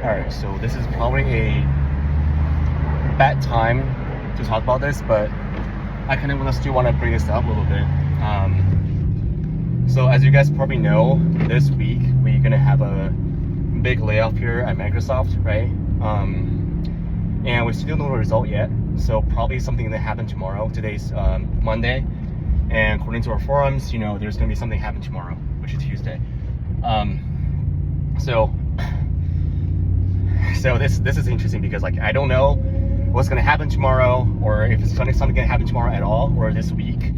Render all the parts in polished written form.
Alright, so this is probably a bad time to talk about this, but I kind of still want to bring this up a little bit. So as you guys probably know, this week we're gonna have a big layoff here at Microsoft, right? And we still don't know the result yet, so probably something that happened tomorrow. Today's Monday, and according to our forums, there's gonna be something happen tomorrow, which is Tuesday. So this is interesting because I don't know what's gonna happen tomorrow, or if it's something gonna happen tomorrow at all, or this week.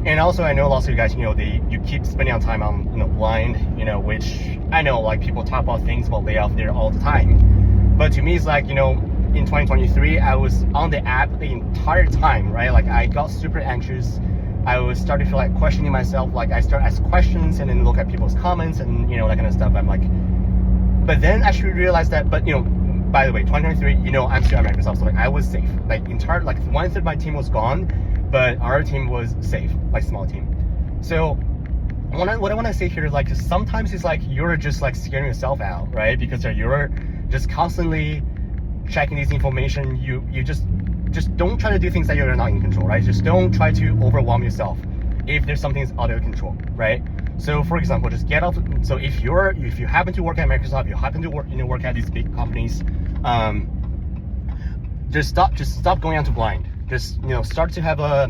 And also, I know lots of you guys, you keep spending on time on blind, which I know people talk about things about layoff there all the time. But to me, it's in 2023, I was on the app the entire time, right? I got super anxious. I was starting to feel questioning myself. I start ask questions and then look at people's comments and that kind of stuff. I'm but then I should realize that, by the way, 2023, I'm still at Microsoft, so I was safe. Entire 1/3 of my team was gone, but our team was safe, small team. So what I want to say here is sometimes it's you're just scaring yourself out, right? Because you're just constantly checking this information. You just don't try to do things that you're not in control, right? Just don't try to overwhelm yourself if there's something that's out of your control, right? So for example, just get off. So if you happen to work at Microsoft, you happen to work at these big companies, just stop going out to blind. Just start to have a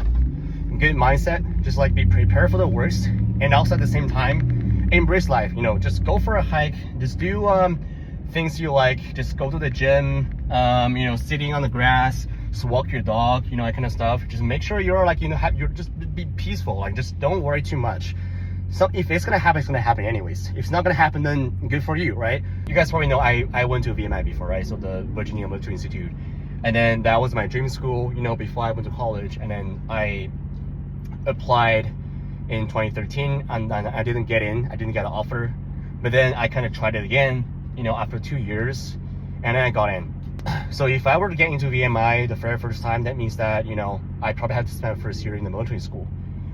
good mindset. Just be prepared for the worst, and also at the same time embrace life. Just go for a hike. Just do things you like. Just go to the gym. Sitting on the grass, just walk your dog. That kind of stuff. Just make sure you're you're just be peaceful. Just don't worry too much. So if it's gonna happen, it's gonna happen anyways. If it's not gonna happen, then good for you, right? You guys probably know I went to VMI before, right? So the Virginia Military Institute, and then that was my dream school, before I went to college. And then I applied in 2013, and I didn't get in. I didn't get an offer, but then I kind of tried it again, after 2 years, and then I got in. So if I were to get into VMI the very first time, that means that I probably had to spend the first year in the military school.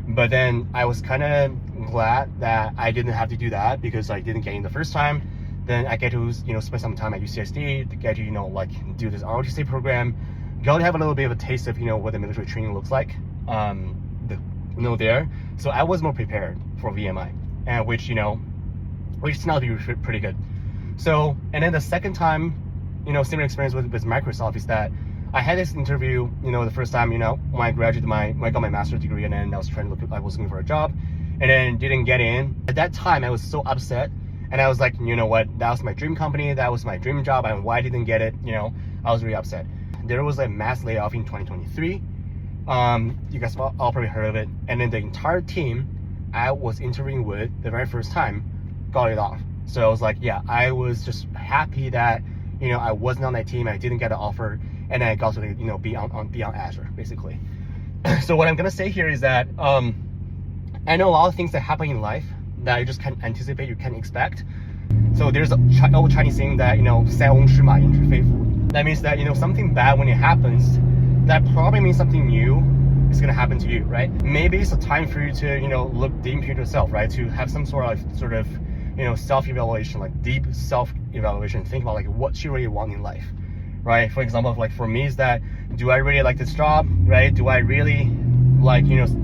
But then I was kind of glad that I didn't have to do that, because I didn't get in the first time. Then I get to spend some time at UCSD to get to do this ROTC program, got to have a little bit of a taste of what the military training looks like there. So I was more prepared for VMI, and which turned out to be pretty good. So, and then the second time, similar experience with Microsoft is that I had this interview, the first time, when I graduated when I got my master's degree, and then I was looking for a job, and then didn't get in. At that time, I was so upset, and I was like, you know what, that was my dream company, that was my dream job, and why I didn't get it, I was really upset. There was a mass layoff in 2023. You guys all probably heard of it. And then the entire team I was interviewing with the very first time got it off. So I was like, yeah, I was just happy that, I wasn't on that team, I didn't get an offer, and then I got to be on Azure, basically. So what I'm gonna say here is that I know a lot of things that happen in life that you just can't anticipate, you can't expect. So there's an old Chinese saying that 塞翁失马焉知非福. That means that something bad, when it happens, that probably means something new is gonna happen to you, right? Maybe it's a time for you to look deep into yourself, right? To have some sort of self-evaluation, deep self-evaluation. Think about what you really want in life, right? For example, for me, is that, do I really like this job, right? Do I really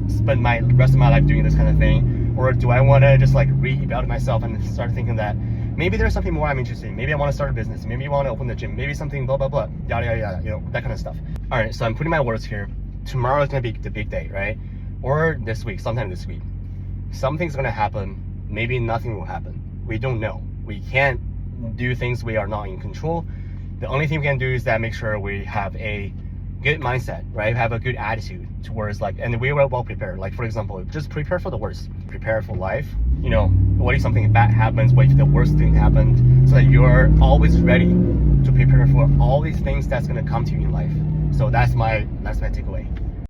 spend my rest of my life doing this kind of thing, or do I want to just re-evaluate myself and start thinking that maybe there's something more I'm interested in? Maybe I want to start a business, maybe I want to open the gym, maybe something blah blah blah, yada yada yada, that kind of stuff. All right, so I'm putting my words here. Tomorrow is gonna be the big day, right? Or this week, sometime this week, something's gonna happen. Maybe nothing will happen. We don't know. We can't do things we are not in control. The only thing we can do is that make sure we have a good mindset, right? Have a good attitude towards and we were well prepared. For example, just prepare for the worst. Prepare for life. What if something bad happens? What if the worst thing happened? So that you're always ready to prepare for all these things that's gonna come to you in life. So that's my takeaway.